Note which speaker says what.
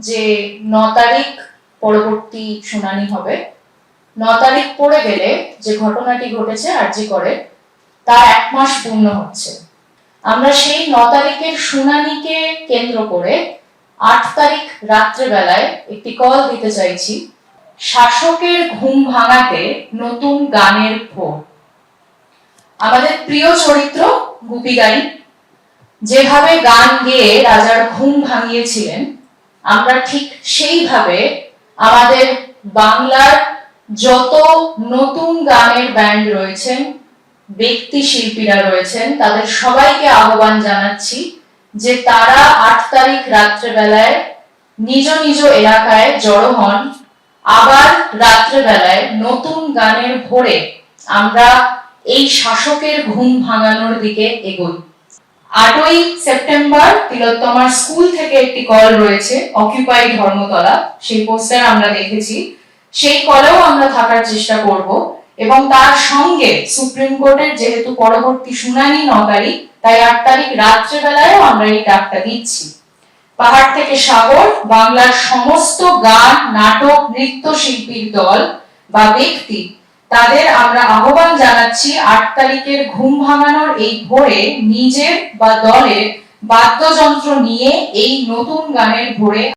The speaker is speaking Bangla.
Speaker 1: যে 9 তারিখ পরবর্তী শুনানি হবে। 9 তারিখ পড়ে গেলে যে ঘটনাটি ঘটেছে আরজি করে তার 1 মাস পূর্ণ হচ্ছে। আমরা সেই 9 তারিখের শুনানিকে কেন্দ্র করে 8 তারিখ রাত্রে বেলায় একটি কল দিতে চাইছি। শাসকের ঘুম ভাঙাতে নতুন গানের ভোর। আমাদের প্রিয় চরিত্র গুপি গাইন যেভাবে গান গেয়ে রাজার ঘুম ভাঙিয়েছিলেন, আমরা ঠিক সেইভাবে আমাদের বাংলার যত নতুন গানের ব্যান্ড রয়েছেন, ব্যক্তি শিল্পীরা রয়েছেন, তাদের সবাইকে আহ্বান জানাচ্ছি যে তারা 8 তারিখ রাত্রেবেলায় নিজ নিজ এলাকায় জড়ো হন। আবার রাত্রেবেলায় নতুন গানের ভোরে আমরা এই শাসকের ঘুম ভাঙানোর দিকে এগোই। 8ই সেপ্টেম্বর তিলোত্তমার স্কুল থেকে একটি কল রয়েছে, অকিউপাই ধর্মতলা, সেই পোস্টার আমরা দেখেছি। সেই কলেও আমরা থাকার চেষ্টা করব এবং তার সঙ্গে সুপ্রিম কোর্টের যেহেতু পরবর্তী শুনানি 9 তারিখ, তাই 8 তারিখ রাত্রেবেলায় আমরা এই ডাকটা দিচ্ছি। পাহাড় থেকে সাগর বাংলার সমস্ত গান, নাটক, নৃত্য শিল্পীর দল বা ব্যক্তি, তাদের আমরা আহ্বান জানাচ্ছি 8 তারিখের ঘুম ভাঙানোর এই ভোরে নিজের বা দলের বাদ্যযন্ত্র নিয়ে এই নতুন গানের ভোরে